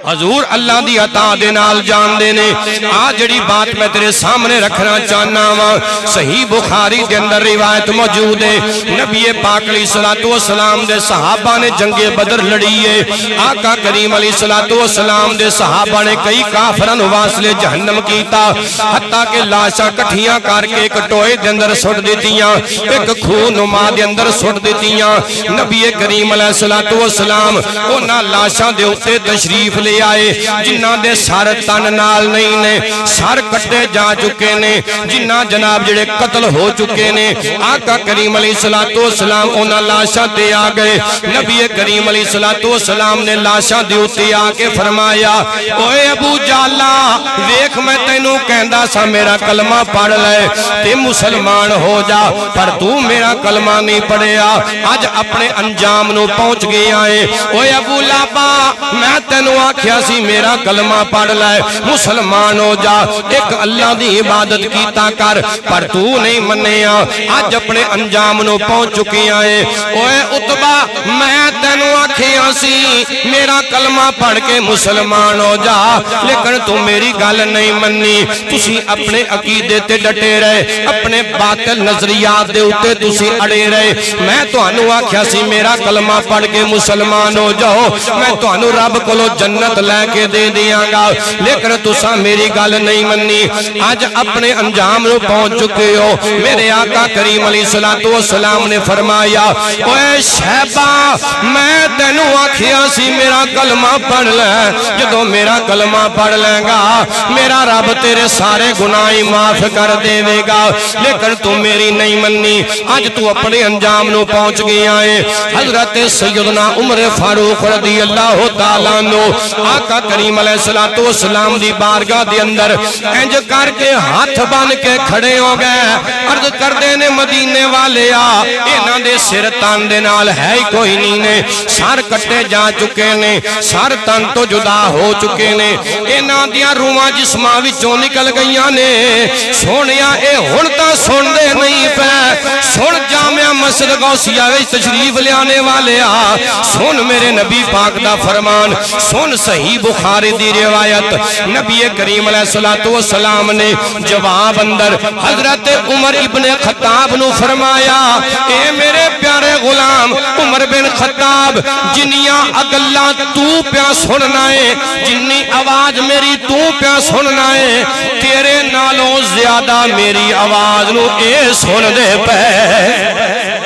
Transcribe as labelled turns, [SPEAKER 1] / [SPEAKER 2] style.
[SPEAKER 1] حضور اللہ دی عطا دے نال جان دے نے آج جڑی بات میں تیرے سامنے رکھنا چاہنا وا صحیح بخاری دے اندر روایت موجود ہے نبی پاک علیہ الصلوۃ والسلام دے صحابہ نے جنگ بدر لڑی ہے آقا کریم علیہ الصلوۃ والسلام دے صحابہ نے کئی کافراں نوں واصلے جہنم کیتا حتیٰ کہ لاشاں کٹھیاں کر کے ایک ٹوئے دے اندر سٹ دتیاں ایک خون نما دے اندر سٹ دتیاں نبی کریم علیہ الصلوۃ والسلام انہاں لاشاں دے اوتے تشریف لے آئے جنہاں دے سر تن نال نہیں نے سر کٹے جا چکے نے جنہاں جناب جڑے قتل ہو چکے نے آقا کریم علیہ الصلوۃ والسلام انہاں لاشاں تے آ گئے نبی کریم علیہ الصلوۃ والسلام نے لاشاں دے اوتے آ کے فرمایا اوے ابو جالا ویکھ میں تینوں کہندا سا میرا کلمہ پڑھ لے تے مسلمان ہو جا پر تو میرا کلمہ نہیں پڑھیا اج اپنے انجام نو پہنچ گیا ہے اوے ابو لابا میں تینوں آکھیا سی میرا کلمہ پڑھ لے مسلمان ہو جا ایک اللہ دی عبادت کیتا کر پر تو نہیں منیا اج اپنے انجام نو پہنچ چکیا ہے اوے عتبہ میں تینوں آکھیا سی میرا کلمہ پڑھ کے مسلمان ہو جا لیکن تو میری گل نہیں منی تسی اپنے عقیدے تے ڈٹے رہے اپنے باطل نظریات دے اوتے تسی اڑے رہے میں تانوں آکھیا سی میرا کلمہ پڑھ کے مسلمان ہو جاؤ میں تانوں رب کولو جنت لے کے دے دیاں گا لیکن تساں میری گل نہیں منی اج اپنے انجام نو پہنچ چکے ہو میرے آقا کریم علیہ الصلوۃ والسلام نے فرمایا اوے شہبہ میں تینوں آکھیا سی میرا کلمہ پڑھ لے جدوں میرا کلمہ پڑھ لے گا میرا رب تیرے سارے گناہ معاف کر دے گا لیکن تو میری نہیں منی اج تو اپنے انجام نو پہنچ گیا ہے حضرت سیدنا عمر فاروق رضی اللہ تعالیٰ عنہ آقا کریم علیہ الصلوۃ والسلام دی بارگاہ دے اندر انج کر کے ہاتھ بن کے کھڑے ہو گئے عرض کردے نے مدینے والے آ انہاں دے سر تن دے نال ہے ہی کوئی نہیں نے سر کٹے جا چکے نے سر تن تو جدا ہو چکے نے انہاں دیاں روحاں جسماں وچوں نکل گئیاں نے سونیا اے ہن تاں سن دے نہیں پے سن جامعہ مسجد غوثیہ وچ تشریف لیانے والے آ سن میرے نبی پاک دا فرمان سن صحیح بخاری دی روایت نبی کریم علیہ الصلوۃ والسلام نے جواب اندر حضرت عمر ابن خطاب نو فرمایا اے میرے پیارے غلام عمر بن خطاب جنیاں اگلاں تو پیا سننا ہے جنی آواز میری تو پیا سننا ہے تیرے نالوں زیادہ میری آواز نو اے سن دے پے